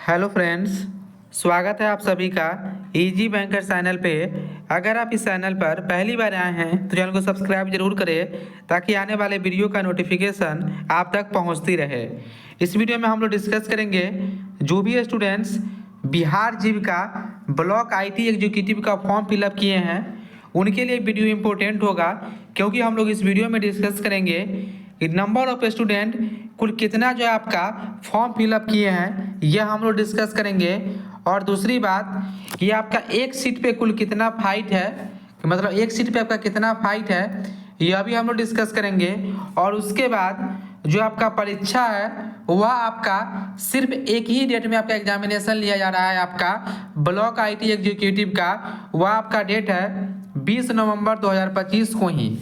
Hello friends, स्वागत है आप सभी का इजी बैंकर चैनल पे। अगर आप इस चैनल पर पहली बार आए हैं तो चैनल को सब्सक्राइब जरूर करें ताकि आने वाले वीडियो का नोटिफिकेशन आप तक पहुंचती रहे। इस वीडियो में हम लोग डिस्कस करेंगे जो भी students Bihar Jeevika block IT executive का फॉर्म फिलअप किए हैं उनके लिए वीडियो इम्पोर्टेंट होगा, क्योंकि हम लोग इस वीडियो में डिस्कस करेंगे कि नंबर ऑफ स्टूडेंट कुल कितना जो है आपका फॉर्म फिलअप किए हैं यह हम लोग डिस्कस करेंगे। और दूसरी बात कि आपका एक सीट पे कुल कितना फाइट है, मतलब एक सीट पे आपका कितना फाइट है यह भी हम लोग डिस्कस करेंगे। और उसके बाद जो आपका परीक्षा है वह आपका सिर्फ एक ही डेट में आपका एग्जामिनेशन लिया जा रहा है। आपका ब्लॉक आईटी एग्जीक्यूटिव का वह आपका डेट है 20 नवंबर 2025 को ही।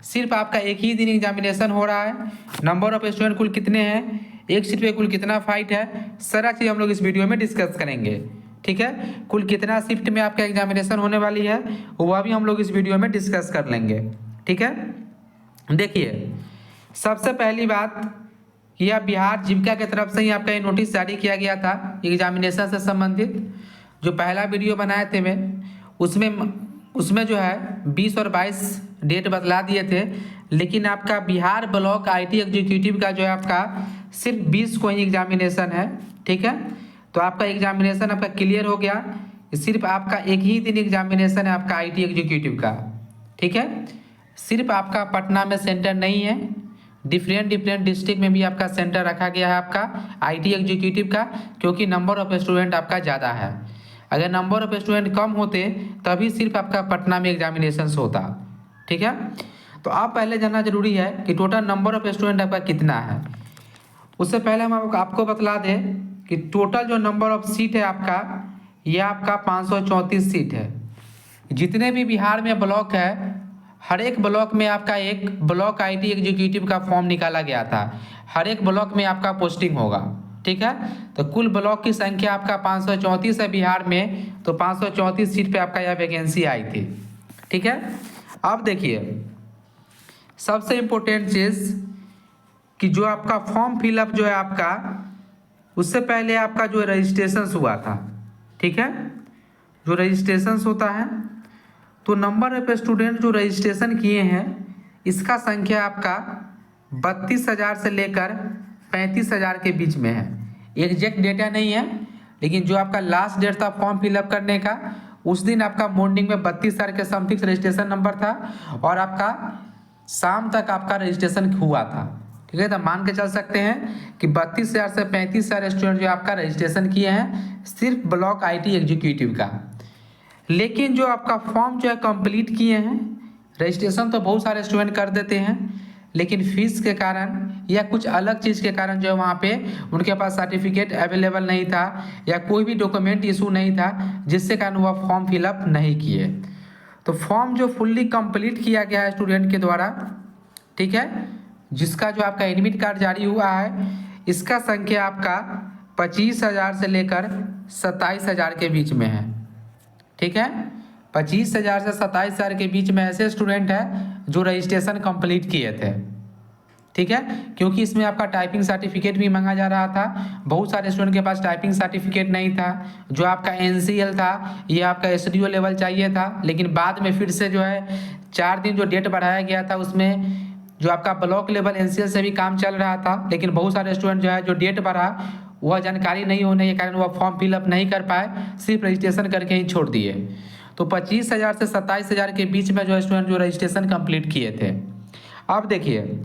सिर्फ आपका एक ही दिन एग्जामिनेशन हो रहा है। नंबर ऑफ स्टूडेंट कुल कितने हैं, एक सीट पे कुल कितना फाइट है, सारा चीज़ हम लोग इस वीडियो में डिस्कस करेंगे। ठीक है, कुल कितना शिफ्ट में आपका एग्जामिनेशन होने वाली है वह भी हम लोग इस वीडियो में डिस्कस कर लेंगे। ठीक है, देखिए सबसे पहली बात कि यह बिहार जीविका की तरफ से ही आपका ये नोटिस जारी किया गया था एग्जामिनेशन से संबंधित। जो पहला वीडियो बनाए थे मैं उसमें जो है 20 और 22 डेट बतला दिए थे, लेकिन आपका बिहार ब्लॉक आईटी एग्जीक्यूटिव का जो है आपका सिर्फ 20 को ही एग्जामिनेशन है। ठीक है, तो आपका एग्जामिनेशन आपका क्लियर हो गया। सिर्फ आपका एक ही दिन एग्जामिनेशन है आपका आईटी एग्जीक्यूटिव का। ठीक है, सिर्फ आपका पटना में सेंटर नहीं है, डिफरेंट डिस्ट्रिक्ट में भी आपका सेंटर रखा गया है आपका आईटी एग्जीक्यूटिव का, क्योंकि नंबर ऑफ स्टूडेंट आपका ज़्यादा है। अगर नंबर ऑफ स्टूडेंट कम होते तभी सिर्फ आपका पटना में एग्जामिनेशन होता। ठीक है, तो आप पहले जानना जरूरी है कि टोटल नंबर ऑफ स्टूडेंट आपका कितना है। उससे पहले हम आपको बतला दें कि टोटल जो नंबर ऑफ सीट है आपका यह आपका 534 सीट है। जितने भी बिहार में ब्लॉक है हर एक ब्लॉक में आपका एक ब्लॉक आईटी एग्जीक्यूटिव का फॉर्म निकाला गया था। हर एक ब्लॉक में आपका पोस्टिंग होगा। ठीक है, तो कुल ब्लॉक की संख्या आपका 534 है बिहार में, तो 534 सीट पे आपका यह वैकेंसी आई थी। ठीक है, अब देखिए सबसे इम्पोर्टेंट चीज़ कि जो आपका फॉर्म फिलअप जो है आपका उससे पहले आपका जो रजिस्ट्रेशन हुआ था। ठीक है, जो रजिस्ट्रेशन होता है तो नंबर ऑफ स्टूडेंट जो रजिस्ट्रेशन किए हैं इसका संख्या आपका 32,000 से लेकर 35,000 के बीच में है। एग्जैक्ट डेटा नहीं है, लेकिन जो आपका लास्ट डेट था फॉर्म फिलअप करने का उस दिन आपका मॉर्निंग में 32,000 के समथिंग रजिस्ट्रेशन नंबर था और आपका शाम तक आपका रजिस्ट्रेशन हुआ था। ठीक है, तो मान के चल सकते हैं कि 32,000 से 35,000 स्टूडेंट जो आपका रजिस्ट्रेशन किए हैं सिर्फ ब्लॉक आईटी एग्जीक्यूटिव का। लेकिन जो आपका फॉर्म जो है कंप्लीट किए हैं, रजिस्ट्रेशन तो बहुत सारे स्टूडेंट कर देते हैं, लेकिन फीस के कारण या कुछ अलग चीज़ के कारण जो है वहाँ पे उनके पास सर्टिफिकेट अवेलेबल नहीं था या कोई भी डॉक्यूमेंट इशू नहीं था, जिससे कारण वह फॉर्म फिलअप नहीं किए। तो फॉर्म जो फुल्ली कंप्लीट किया गया है स्टूडेंट के द्वारा, ठीक है, जिसका जो आपका एडमिट कार्ड जारी हुआ है इसका संख्या आपका 25,000 से लेकर 27,000 के बीच में है। ठीक है, 25,000 से 27,000 के बीच में ऐसे स्टूडेंट हैं जो रजिस्ट्रेशन कंप्लीट किए थे। ठीक है, क्योंकि इसमें आपका टाइपिंग सर्टिफिकेट भी मांगा जा रहा था। बहुत सारे स्टूडेंट के पास टाइपिंग सर्टिफिकेट नहीं था। जो आपका एनसीएल था ये आपका एसडीओ लेवल चाहिए था, लेकिन बाद में फिर से जो है 4 दिन जो डेट बढ़ाया गया था उसमें जो आपका ब्लॉक लेवल एनसीएल से भी काम चल रहा था, लेकिन बहुत सारे स्टूडेंट जो है जो डेट बढ़ा वह जानकारी नहीं होने के कारण वह फॉर्म फिलअप नहीं कर पाए, सिर्फ रजिस्ट्रेशन करके ही छोड़ दिए। तो 25,000 से 27,000 के बीच में जो स्टूडेंट जो रजिस्ट्रेशन कंप्लीट किए थे। अब देखिए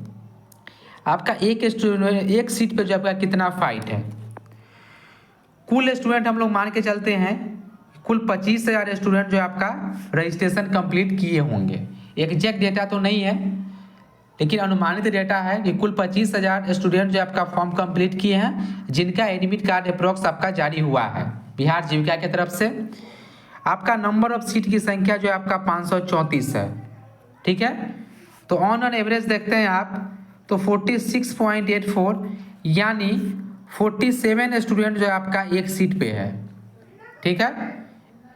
आपका एक सीट पे जो आपका कितना फाइट है। कुल स्टूडेंट हम लोग मान के चलते हैं कुल 25,000 स्टूडेंट जो आपका रजिस्ट्रेशन कंप्लीट किए होंगे। एग्जैक्ट डेटा तो नहीं है, लेकिन अनुमानित डेटा है कि कुल 25,000 स्टूडेंट जो आपका फॉर्म कंप्लीट किए हैं, जिनका एडमिट कार्ड अप्रोक्स आपका जारी हुआ है बिहार जीविका की तरफ से। आपका नंबर ऑफ सीट की संख्या जो है आपका 534 है। ठीक है, तो ऑन एवरेज देखते हैं आप तो 46.84 यानी 47 स्टूडेंट जो है आपका एक सीट पे है। ठीक है,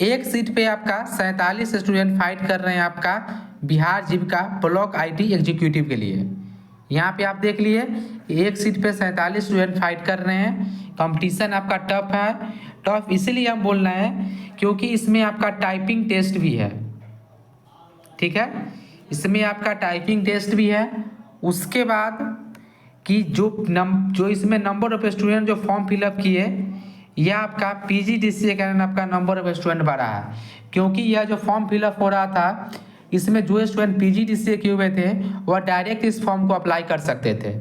एक सीट पे आपका 47 स्टूडेंट फाइट कर रहे हैं आपका बिहार जीविका ब्लॉक आईटी एग्जीक्यूटिव के लिए। यहाँ पे आप देख लिए एक सीट पे 47 स्टूडेंट फाइट कर रहे हैं। कंपटीशन आपका टफ है। टफ इसलिए हम बोल रहे हैं क्योंकि इसमें आपका टाइपिंग टेस्ट भी है, ठीक है, इसमें आपका टाइपिंग टेस्ट भी है। उसके बाद कि जो इसमें नंबर ऑफ स्टूडेंट जो फॉर्म फिलअप किए, यह आपका PGDCA के कारण आपका नंबर ऑफ स्टूडेंट बढ़ा है, क्योंकि यह जो फॉर्म फिलअप हो रहा था इसमें जो स्टूडेंट PGDCA किए हुए थे वह डायरेक्ट इस फॉर्म को अप्लाई कर सकते थे।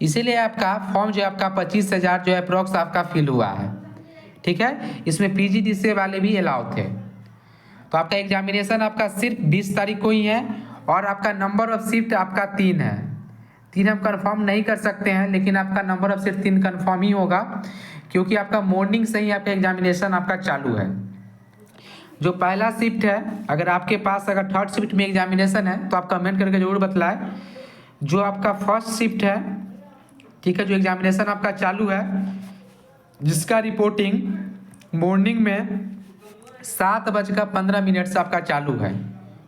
इसीलिए आपका फॉर्म जो है आपका 25,000 जो है अप्रॉक्स आपका फिल हुआ है, ठीक है। इसमें PGDCA वाले भी अलाउ थे। तो आपका एग्जामिनेशन आपका सिर्फ 20 तारीख को ही है और आपका नंबर ऑफ शिफ्ट आपका 3 है। 3 हम कंफर्म नहीं कर सकते हैं, लेकिन आपका नंबर ऑफ शिफ्ट 3 कंफर्म ही होगा, क्योंकि आपका मॉर्निंग से ही आपका एग्जामिनेशन आपका चालू है। जो पहला शिफ्ट है, अगर आपके पास अगर थर्ड शिफ्ट में एग्जामिनेशन है तो आप कमेंट करके जरूर बतलाएं। जो आपका फर्स्ट शिफ्ट है, ठीक है, जो एग्जामिनेशन आपका चालू है, जिसका रिपोर्टिंग मॉर्निंग में 7:15 से आपका चालू है,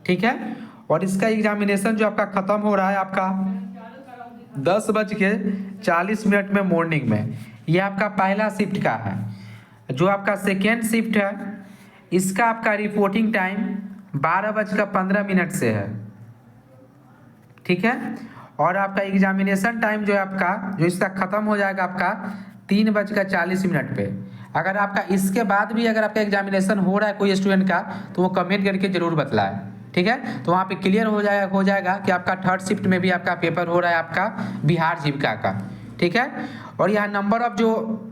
ठीक है। और इसका एग्जामिनेशन जो आपका ख़त्म हो रहा है आपका 10:40 में मॉर्निंग में। यह आपका पहला शिफ्ट का है। जो आपका सेकेंड शिफ्ट है, इसका आपका रिपोर्टिंग टाइम 12:15 से है, ठीक है। और आपका एग्जामिनेशन टाइम जो है आपका, जो इसका ख़त्म हो जाएगा आपका 3:40 पे। अगर आपका इसके बाद भी अगर आपका एग्जामिनेशन हो रहा है कोई स्टूडेंट का, तो वो कमेंट करके जरूर बतलाए, ठीक है। तो वहाँ पे क्लियर हो जाएगा कि आपका थर्ड शिफ्ट में भी आपका पेपर हो रहा है आपका बिहार जीविका का, ठीक है। और यहाँ नंबर ऑफ जो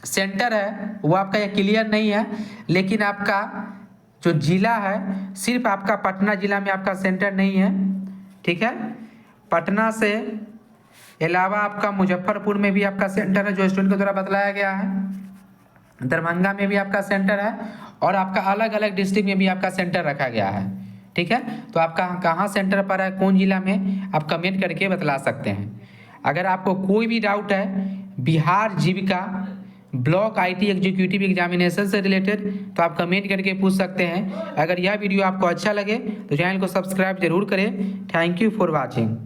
सेंटर है वो आपका ये क्लियर नहीं है, लेकिन आपका जो जिला है सिर्फ आपका पटना जिला में आपका सेंटर नहीं है, ठीक है। पटना से अलावा आपका मुजफ्फरपुर में भी आपका सेंटर है जो स्टूडेंट के द्वारा बतलाया गया है, दरभंगा में भी आपका सेंटर है, और आपका अलग अलग डिस्ट्रिक्ट में भी आपका सेंटर रखा गया है, ठीक है। तो आपका कहाँ सेंटर पर है, कौन जिला में, आप कमेंट करके बतला सकते हैं। अगर आपको कोई भी डाउट है बिहार जीविका ब्लॉक IT एग्जीक्यूटिव एग्जामिनेशन से रिलेटेड, तो आप कमेंट करके पूछ सकते हैं। अगर यह वीडियो आपको अच्छा लगे तो चैनल को सब्सक्राइब जरूर करें। Thank you for watching.